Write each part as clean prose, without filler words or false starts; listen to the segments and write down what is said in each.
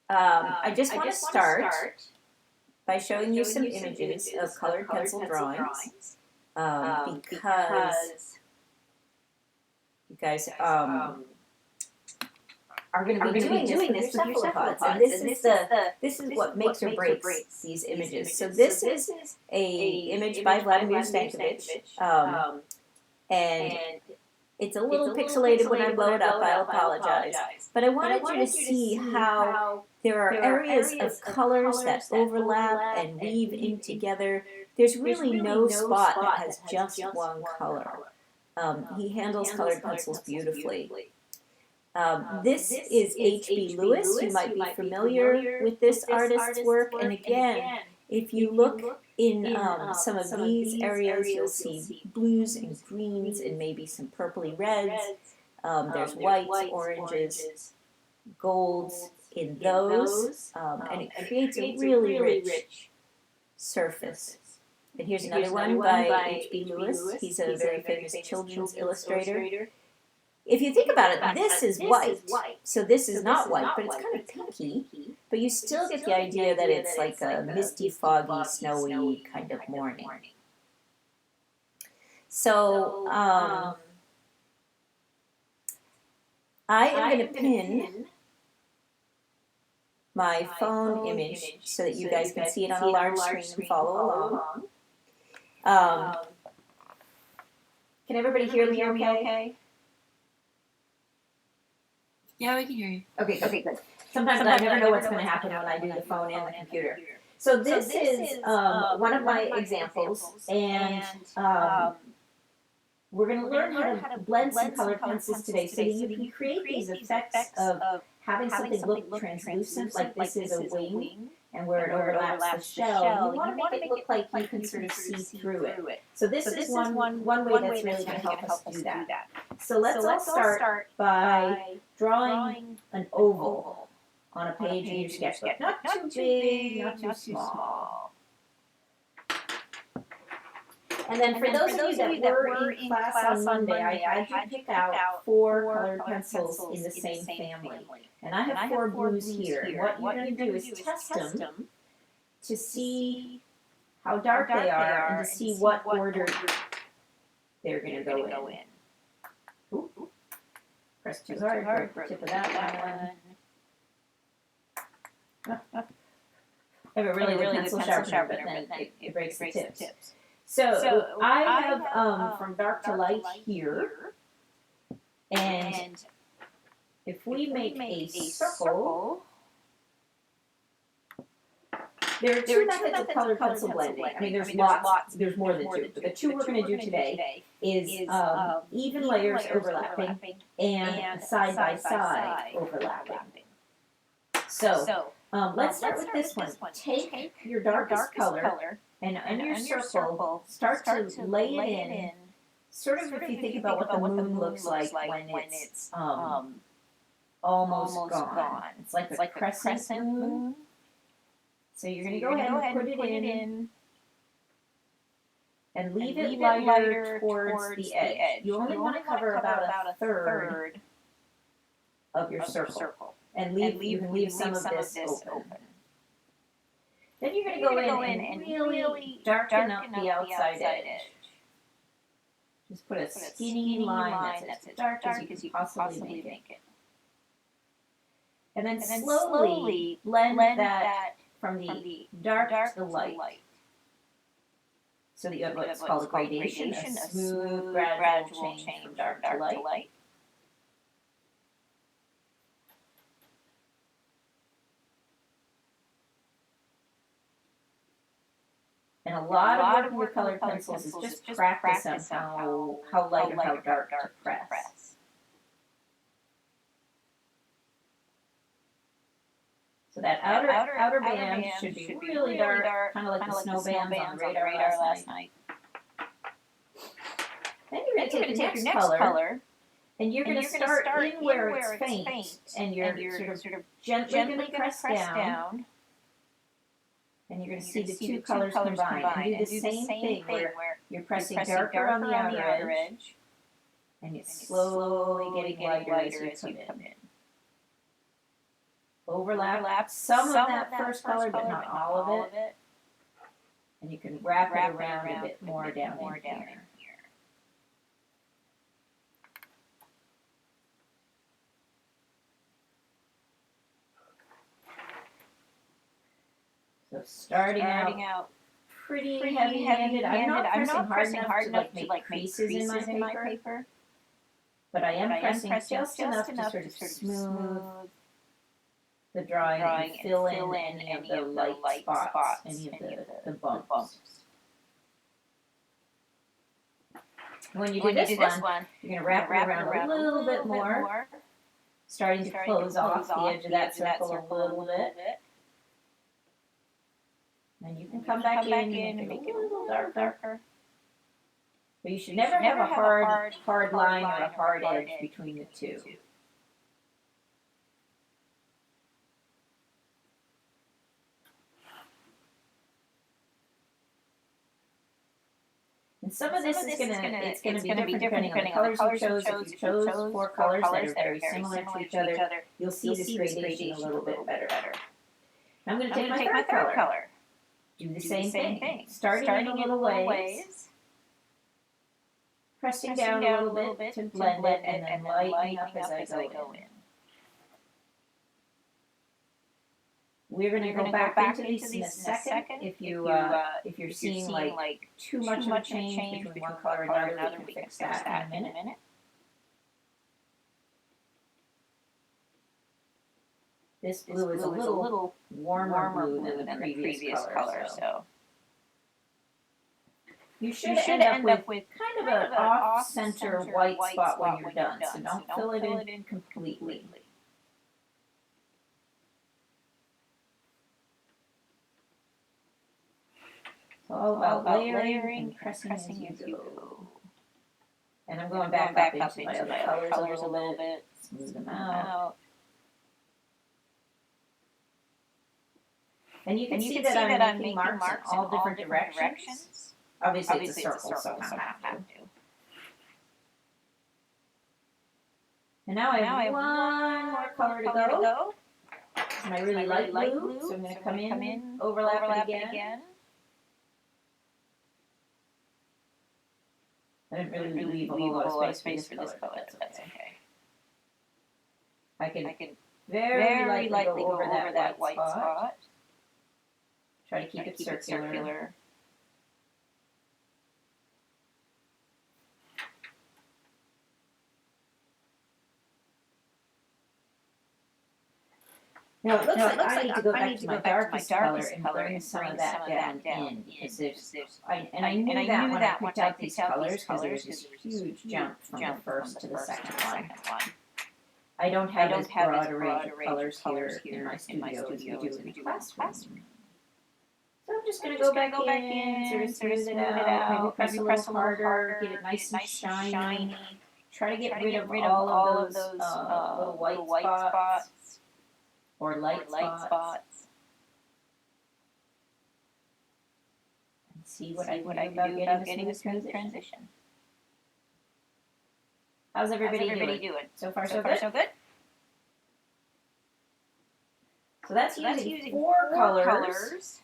I just want to start by showing you some images of colored pencil drawings because you guys are going to be doing this with your cephalopods, and this is what makes or breaks these images. So this is a image by Vladimir Stankovic, and it's a little pixelated when I blow it up. I'll apologize, but I wanted you to see how there are areas of colors that overlap and weave in together. There's really no spot that has just one color. He handles colored pencils beautifully. This is H.B. Lewis. You might be familiar with this artist's work. And again, if you look in some of these areas, you'll see blues and greens and maybe some purpley reds. There's whites, oranges, golds in those. And it creates a really rich surface. And here's another one by H.B. Lewis. He's a very famous children's illustrator. If you think about it, this is white, so this is not white, but it's kind of pinky, but you still get the idea that it's like a misty, foggy, snowy kind of morning. So, I am going to pin my phone image so that you guys can see it on a large screen and follow along. Can everybody hear me okay? Yeah, we can hear you. Okay, good. Sometimes I never know what's going to happen when I do the phone and the computer. So this is one of my examples, and we're going to learn how to blend some colored pencils today so that you can create these effects of having something look translucent, like this is a wing, and where it overlaps the shell. You want to make it look like you can sort of see through it. So this is one way that's really going to help us do that. So let's all start by drawing an oval on a page in your sketchbook. Not too big, not too small. And then for those of you that were in class on Monday, I had you pick out 4 colored pencils in the same family. And I have 4 blues here. And what you're going to do is test them to see how dark they are and to see what order they're going to go in. Ooh. Press too hard, broke the tip of that one. I have a really good pencil sharpener, but then it breaks the tips. So I have from dark to light here, and if we make a circle, there are 2 methods of colored pencil blending. I mean, there's there's more than 2, but the 2 we're going to do today is even layers overlapping and side-by-side overlapping. So let's start with this one. Take your darkest color, and on your circle, start to lay it in, sort of if you think about what the moon looks like when it's almost gone. It's like a crescent moon. So you're going to go ahead and put it in and leave it lighter towards the edge. You only want to cover about a third of your circle. And you can leave some of this open. Then you're going to go in and really darken up the outside edge. Just put a skinny line that's as dark as you can possibly make it. And then slowly blend that from the dark to the light. So that you have what's called a gradation, a smooth, gradual change from dark to light. And a lot of working with colored pencils is just practice on how light or how dark to press. So that outer band should be really dark, kind of like the snow bands on the radar last night. Then you're going to take your next color, and you're going to start in where it's faint, and you're sort of gently going to press down. And you're going to see the 2 colors combine. And do the same thing where you're pressing darker on the outer edge. And it's slowly getting lighter as you come in. Overlap some of that first color, but not all of it. And you can wrap it around a bit more down in here. So starting out pretty heavy-handed. I'm not pressing hard enough to make creases in my paper. But I am pressing just enough to sort of smooth the drawing and fill in any of the light spots, any of the bumps. When you do this one, you're going to wrap it around a little bit more, starting to close off the edge of that circle a little bit. Then you can come back in and make it a little darker. But you should never have a hard line or a hard edge between the two. And some of this is going to be different depending on the colors you chose. If you chose 4 colors that are very similar to each other, you'll see this gradation a little bit better. I'm going to take my third color. Do the same thing. Starting in a little ways. Pressing down a little bit to blend it, and then lightening up as I go in. We're going to go back into these in a second. If you're seeing like too much of a change between one color and another, we can fix that in a minute. This blue is a little warmer blue than the previous color, so. You should end up with kind of an off-center white spot when you're done, so don't fill it in completely. It's all about layering and pressing as you go. And I'm going back up into my other colors a little bit, smooth them out. And you can see that I'm making marks in all different directions. Obviously, it's a circle, so I have to. And now I have one more color to go. It's my really light blue, so I'm going to come in, overlap it again. I didn't really leave a whole lot of space for this color, but that's okay. I can very lightly go over that white spot. Try to keep it circular. Now it looks like I need to go back to my darkest color and bring some of that down in, because I knew that when I picked out these colors, because there's this huge jump from the first to the second one. I don't have as broad a range of colors here in my studio as we do in the classroom. So I'm just going to go back in, sort of smooth it out, maybe press a little harder, get it nice and shiny. Try to get rid of all of those little white spots. Or light spots. And see what I can do about getting a smooth transition. How's everybody doing? So far, so good? So that's using 4 colors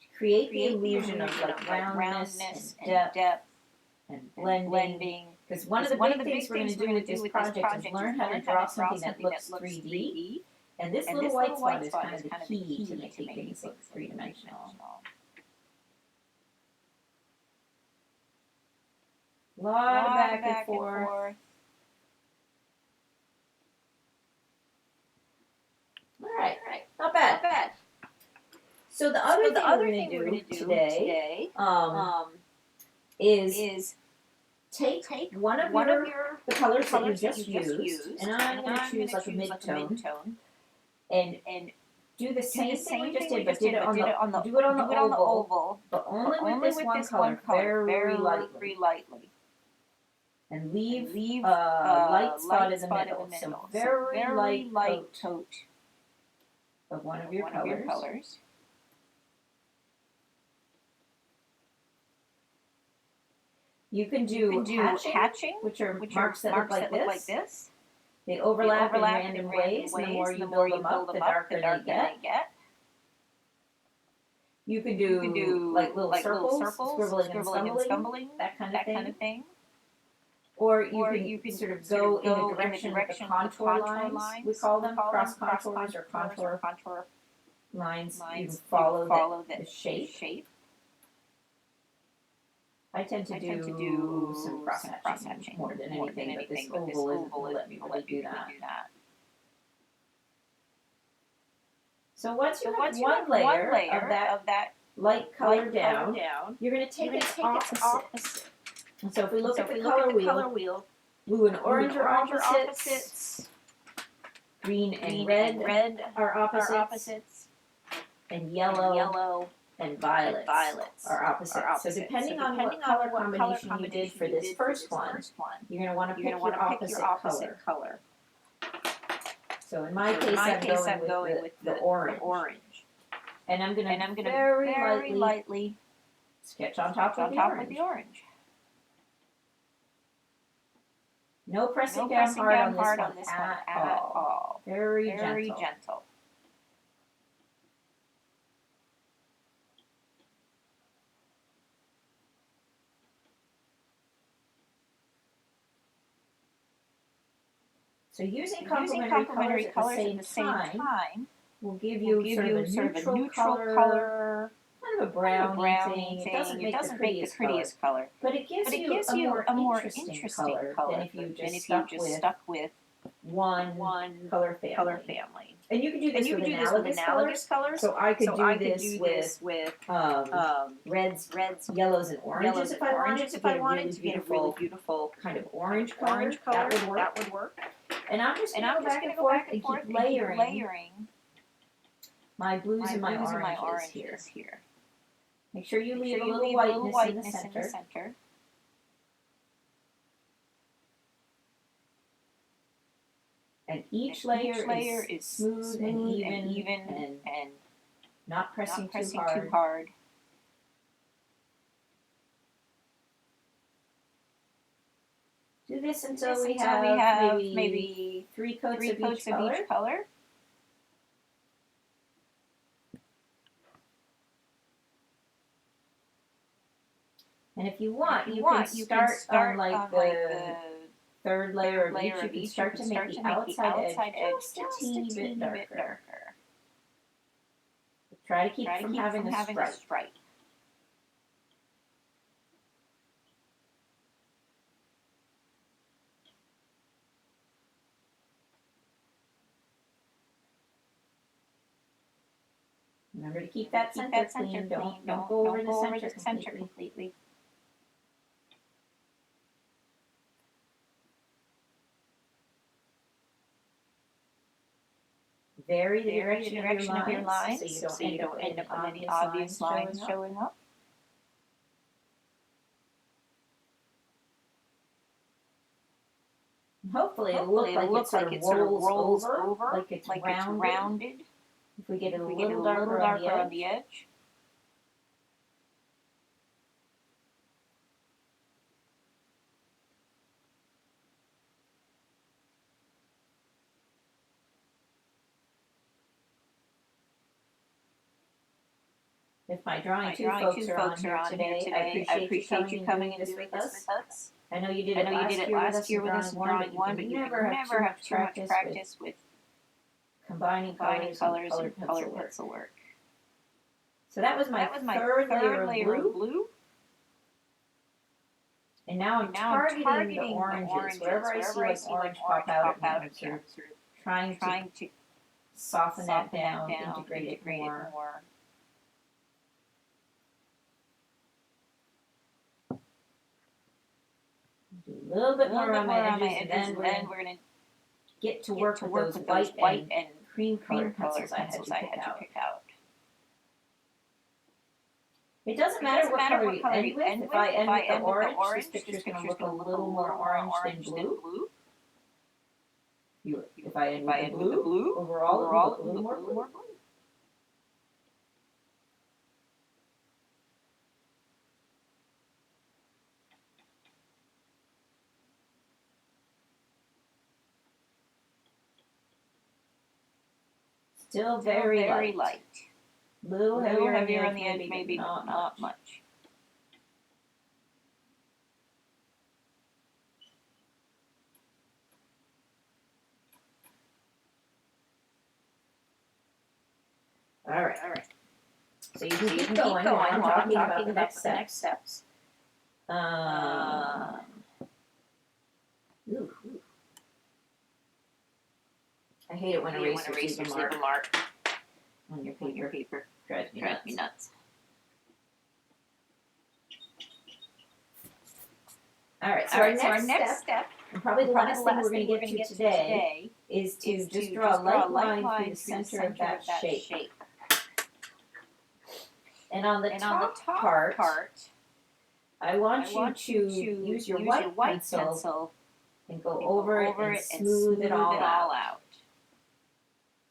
to create the illusion of like roundness and depth and blending. Because one of the big things we're going to do with this project is learn how to draw something that looks 3D. And this little white spot is kind of the key to making things look three-dimensional. A lot of back and forth. All right, not bad. So the other thing we're going to do today is take one of the colors that you just used, and I'm going to choose like a mid-tone. And do the same thing we just did, but do it on the oval, but only with this one color, very lightly. And leave a light spot in the middle. So very light coat of one of your colors. You can do hatching, which are marks that look like this. They overlap in random ways, and the more you build them up, the darker they get. You can do like little circles, scribbling and scumbling, that kind of thing. Or you can sort of go in the direction of the contour lines. We call them cross contours or contour lines. You follow the shape. I tend to do some cross hatching more than anything, but this oval isn't going to let me really do that. So once you have one layer of that light color down, you're going to take its opposite. And so if we look at the color wheel, blue and orange are opposites, green and red are opposites, and yellow and violets are opposites. So depending on what color combination you did for this first one, you're going to want to pick your opposite color. So in my case, I'm going with the orange. And I'm going to very lightly sketch on top of the orange. No pressing down hard on this one at all. Very gentle. So using complementary colors at the same time will give you sort of a neutral color, kind of a browny thing. It doesn't make the prettiest color, but it gives you a more interesting color than if you just stuck with one color family. And you can do this with analogous colors. So I could do this with reds, yellows, and oranges if I wanted to get a really beautiful kind of orange color. That would work. And I'm just going to go back and forth and keep layering my blues and my oranges here. Make sure you leave a little whiteness in the center. And each layer is smooth and even and not pressing too hard. Do this until we have maybe three coats of each color. And if you want, you can start on like the third layer of each. You can start to make the outside edge just a teeny bit darker. Try to keep from having a stripe. Remember to keep that center clean. Don't go over the center completely. Vary the direction of your lines so you don't end up with any obvious lines showing up. Hopefully it'll look like it sort of rolls over, like it's rounded. If we get it a little darker on the edge. If my drawing two folks are on here today, I appreciate you coming and doing this with us. I know you did it last year with us in drawing one, but you never have too much practice with combining colors and color pencil work. So that was my third layer of blue. And now I'm targeting the oranges. Wherever I see like orange pop out at me, I'm sort of trying to soften that down, integrate it more. Do a little bit more on my edges, and then we're going to get to work with those white and cream color pencils I had to pick out. It doesn't matter what color you end with. If I end with the orange, this picture's going to look a little more orange than blue. If I end with the blue, overall it will look a little more blue. Still very light. Little Little heavier on the edge, maybe, but not much. All right. So you can keep going while I'm talking about the next steps. Ooh. I hate it when erasers leave a mark on your paper. Drives me nuts. All right, so our next step, and probably the last thing we're going to get to today, is to just draw a light line through the center of that shape. And on the top part, I want you to use your white pencil and go over it and smooth it all out.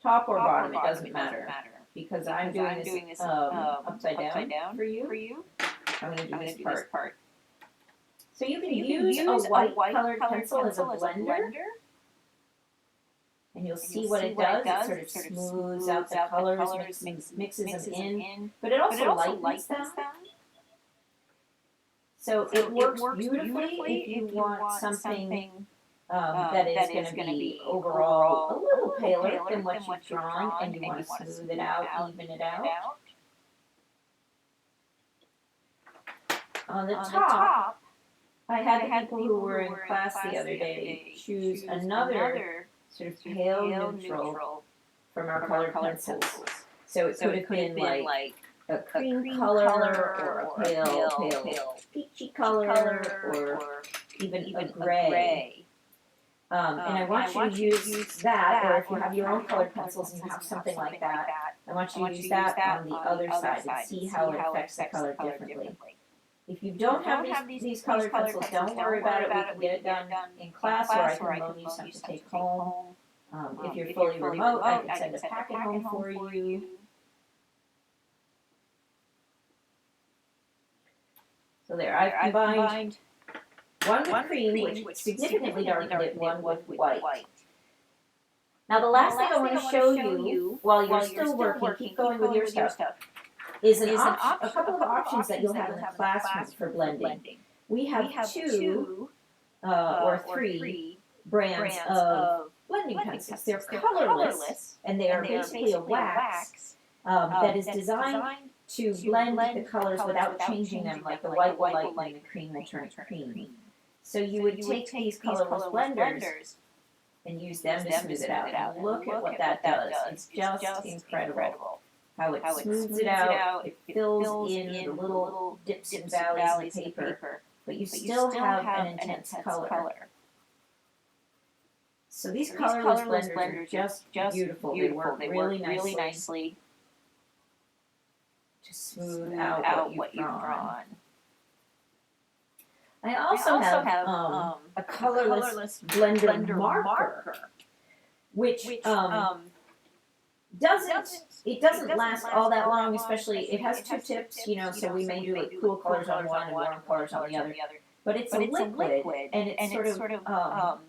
Top or bottom, it doesn't matter. Because I'm doing this upside down for you. I'm going to do this part. So you can use a white colored pencil as a blender. And you'll see what it does. It sort of smooths out the colors, mixes them in. But it also lightens them. So it works beautifully if you want something that is going to be overall a little paler than what you've drawn, and you want to smooth it out, even it out. On the top, I had people who were in class the other day choose another sort of pale neutral from our colored pencils. So it could have been like a cream color or a pale peachy color or even a gray. And I want you to use that, or if you have your own colored pencils and you have something like that, I want you to use that on the other side and see how it affects the color differently. If you don't have these colored pencils, don't worry about it. We can get it done in class, or I can loan you some to take home. If you're fully remote, I can send a packet home for you. So there, I've combined one with cream, which significantly darkened it, one with white. Now the last thing I want to show you, while you're still working, keep going with your stuff, is a couple of options that you'll have in the classroom for blending. We have two or three brands of blending pencils. They're colorless, and they are basically a wax that is designed to blend the colors without changing them, like the white will lighten and the cream will turn cream. So you would take these colorless blenders and use them to smooth it out. And look at what that does. It's just incredible how it smooths it out. It fills in the little dips and valleys of the paper, but you still have an intense color. So these colorless blenders are just beautiful. They work really nicely to smooth out what you've drawn. I also have a colorless blender marker, which doesn't last all that long. Especially, it has two tips, so we may do like cool colors on one and warm colors on the other. But it's a liquid, and it's sort of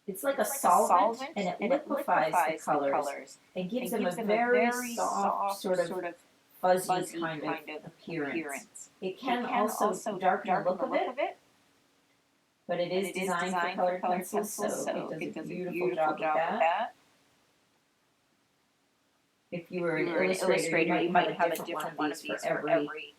it's like a solvent, and it liquefies the colors and gives them a very soft, sort of fuzzy kind of appearance. It can also darken the look of it, but it is designed for colored pencils, so it does a beautiful job with that. If you were an illustrator, you might have a different one of these for every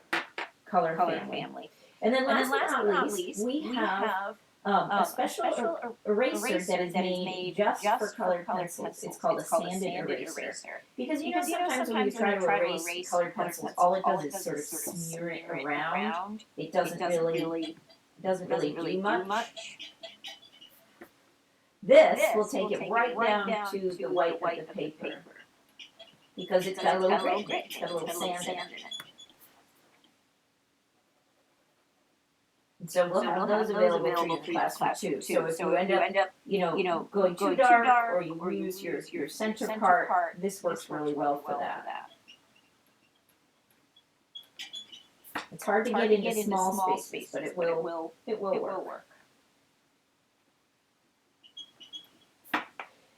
color family. And then last but not least, we have a special eraser that is made just for colored pencils. It's called a sanded eraser. Because sometimes when you try to erase colored pencils, all it does is sort of smear it around. It doesn't really do much. This will take it right down to the white of the paper. Because it's got a little grit, it's got a little sand in it. And so we'll have those available for you in the classroom too. So if you end up, going too dark, or you lose your center part, this works really well for that. It's hard to get into small spaces, but it will work.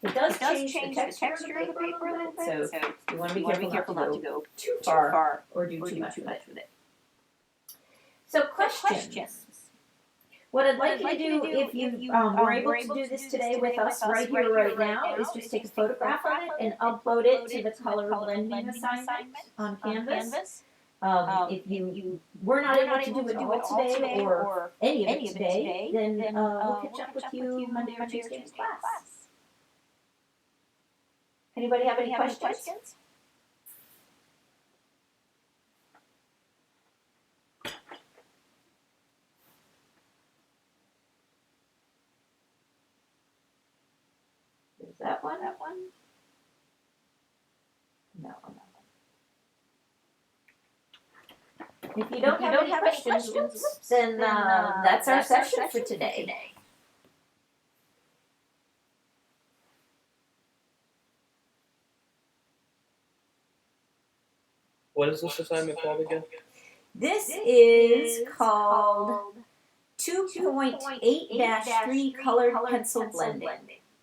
It does change the texture of the paper a little bit, so you want to be careful not to go too far or do too much with it. So questions. What I'd like you to do, if you were able to do this today with us right here, right now, is just take a photograph of it and upload it to the color blending assignment on Canvas. If you were not able to do it all today or any of it today, then we'll catch up with you Monday or Tuesday in class. Anybody have any questions? Is that one? No. If you don't have any questions, then that's our session for today. What is this assignment called again? This is called 2.8-3 Colored Pencil Blending.